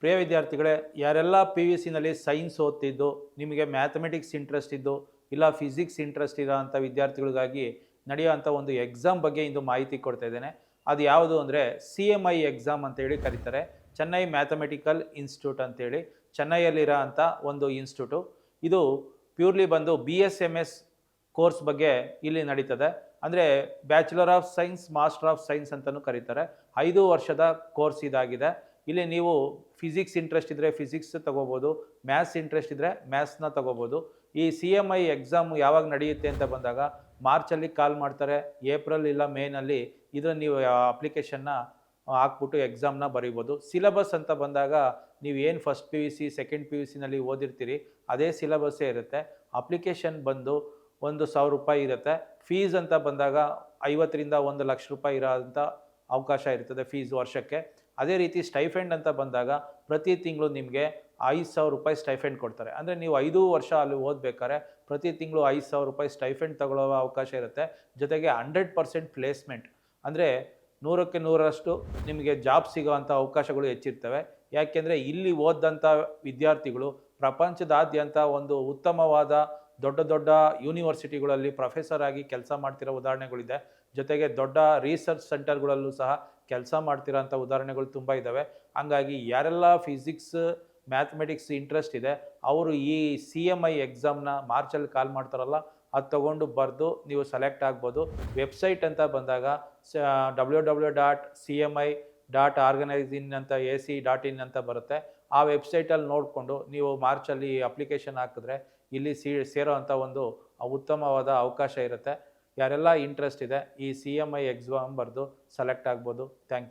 ಪ್ರಿಯ ವಿದ್ಯಾರ್ಥಿಗಳೇ, ಯಾರೆಲ್ಲ P U ಸಿನಲ್ಲಿ science ಓದ್ತಿದ್ದು, ನಿಮಗೆ ಮ್ಯಾಥಮೆಟಿಕ್ಸ್ ಇಂಟ್ರೆಸ್ಟ್ ಇದ್ದು, ಇಲ್ಲ ಫಿಸಿಕ್ಸ್ ಇಂಟ್ರೆಸ್ಟ್ ಇರೋ ಅಂಥ ವಿದ್ಯಾರ್ಥಿಗಳಿಗಾಗಿ ನಡೆಯುವಂಥ ಒಂದು ಎಕ್ಸಾಮ್ ಬಗ್ಗೆ ಇಂದು ಮಾಹಿತಿ ಕೊಡ್ತಾ ಇದ್ದೇನೆ. ಅದು ಯಾವುದು ಅಂದರೆ CMI ಎಕ್ಸಾಮ್ ಅಂತೇಳಿ ಕರೀತಾರೆ. ಚೆನ್ನೈ ಮ್ಯಾಥಮೆಟಿಕಲ್ ಇನ್ಸ್ಟಿಟ್ಯೂಟ್ ಅಂತೇಳಿ ಚೆನ್ನೈಯಲ್ಲಿರೋ ಅಂಥ ಒಂದು ಇನ್ಸ್ಟಿಟ್ಯೂಟು. ಇದು ಪ್ಯೂರ್ಲಿ ಬಂದು BSMS ಕೋರ್ಸ್ ಬಗ್ಗೆ ಇಲ್ಲಿ ನಡೀತದೆ. ಅಂದರೆ bachelor of science, master of science ಅಂತಲೂ ಕರೀತಾರೆ. 5 ವರ್ಷದ ಕೋರ್ಸ್ ಇದಾಗಿದೆ. ಇಲ್ಲಿ ನೀವು ಫಿಸಿಕ್ಸ್ ಇಂಟ್ರೆಸ್ಟ್ ಇದ್ದರೆ ಫಿಸಿಕ್ಸ್ ತಗೋಬೋದು, ಮ್ಯಾಥ್ಸ್ ಇಂಟ್ರೆಸ್ಟ್ ಇದ್ದರೆ ಮ್ಯಾಥ್ಸ್ನ ತಗೋಬೋದು. ಈ CMI ಎಕ್ಸಾಮ್ ಯಾವಾಗ ನಡೆಯುತ್ತೆ ಅಂತ ಬಂದಾಗ ಮಾರ್ಚಲ್ಲಿ ಕಾಲ್ ಮಾಡ್ತಾರೆ, ಏಪ್ರಿಲ್ ಇಲ್ಲ ಮೇನಲ್ಲಿ ಇದನ್ನು ನೀವು ಅಪ್ಲಿಕೇಶನ್ನ ಹಾಕ್ಬಿಟ್ಟು ಎಕ್ಸಾಮ್ನ ಬರೀಬೋದು. ಸಿಲೆಬಸ್ ಅಂತ ಬಂದಾಗ ನೀವು ಏನು first P U C, second P U ಸಿನಲ್ಲಿ ಓದಿರ್ತೀರಿ ಅದೇ ಸಿಲೆಬಸ್ಸೇ ಇರುತ್ತೆ. ಅಪ್ಲಿಕೇಶನ್ ಬಂದು ₹1,000 ಇರುತ್ತೆ. ಫೀಸ್ ಅಂತ ಬಂದಾಗ 50ರಿಂದ 1 ಲಕ್ಷ ರೂಪಾಯಿ ಇರೋಂಥ ಅವಕಾಶ ಇರ್ತದೆ ಫೀಸ್ ವರ್ಷಕ್ಕೆ. ಅದೇ ರೀತಿ ಸ್ಟೈಫೆಂಡ್ ಅಂತ ಬಂದಾಗ ಪ್ರತಿ ತಿಂಗಳು ನಿಮಗೆ ₹5,000 ಸ್ಟೈಫೆಂಡ್ ಕೊಡ್ತಾರೆ. ಅಂದರೆ ನೀವು 5 ವರ್ಷ ಅಲ್ಲಿ ಓದಬೇಕಾದ್ರೆ ಪ್ರತಿ ತಿಂಗಳು ₹5,000 ಸ್ಟೈಫೆಂಡ್ ತಗೊಳ್ಳೋ ಅವಕಾಶ ಇರುತ್ತೆ. ಜೊತೆಗೆ 100% ಪ್ಲೇಸ್ಮೆಂಟ್, ಅಂದರೆ 100ಕ್ಕೆ 100ರಷ್ಟು ನಿಮಗೆ ಜಾಬ್ ಸಿಗೋವಂಥ ಅವಕಾಶಗಳು ಹೆಚ್ಚಿರ್ತವೆ. ಯಾಕೆಂದರೆ ಇಲ್ಲಿ ಓದಂಥ ವಿದ್ಯಾರ್ಥಿಗಳು ಪ್ರಪಂಚದಾದ್ಯಂತ ಒಂದು ಉತ್ತಮವಾದ ದೊಡ್ಡ ದೊಡ್ಡ ಯೂನಿವರ್ಸಿಟಿಗಳಲ್ಲಿ ಪ್ರೊಫೆಸರ್ ಆಗಿ ಕೆಲಸ ಮಾಡ್ತಿರೋ ಉದಾಹರಣೆಗಳಿದೆ. ಜೊತೆಗೆ ದೊಡ್ಡ ರಿಸರ್ಚ್ ಸೆಂಟರ್ಗಳಲ್ಲೂ ಸಹ ಕೆಲಸ ಮಾಡ್ತಿರೋಂಥ ಉದಾಹರಣೆಗಳು ತುಂಬ ಇದ್ದಾವೆ. ಹಂಗಾಗಿ ಯಾರೆಲ್ಲ ಫಿಸಿಕ್ಸ್, ಮ್ಯಾಥಮೆಟಿಕ್ಸ್ ಇಂಟ್ರೆಸ್ಟ್ ಇದೆ ಅವರು ಈ CMI ಎಕ್ಸಾಮ್ನ ಮಾರ್ಚಲ್ಲಿ ಕಾಲ್ ಮಾಡ್ತಾರಲ್ಲ ಅದು ತೊಗೊಂಡು ಬರೆದು ನೀವು ಸೆಲೆಕ್ಟ್ ಆಗ್ಬೋದು. ವೆಬ್ಸೈಟ್ ಅಂತ ಬಂದಾಗ www.cmi.organizin ಅಂತ ac.in ಅಂತ ಬರುತ್ತೆ. ಆ ವೆಬ್ಸೈಟಲ್ಲಿ ನೋಡಿಕೊಂಡು ನೀವು ಮಾರ್ಚಲ್ಲಿ ಅಪ್ಲಿಕೇಶನ್ ಹಾಕಿದ್ರೆ ಇಲ್ಲಿ ಸೇರೋ ಅಂಥ ಒಂದು ಉತ್ತಮವಾದ ಅವಕಾಶ ಇರುತ್ತೆ. ಯಾರೆಲ್ಲ ಇಂಟ್ರೆಸ್ಟ್ ಇದೆ ಈ CMI ಎಕ್ಸಾಮ್ ಬರೆದು ಸೆಲೆಕ್ಟ್ ಆಗ್ಬೋದು. Thank you.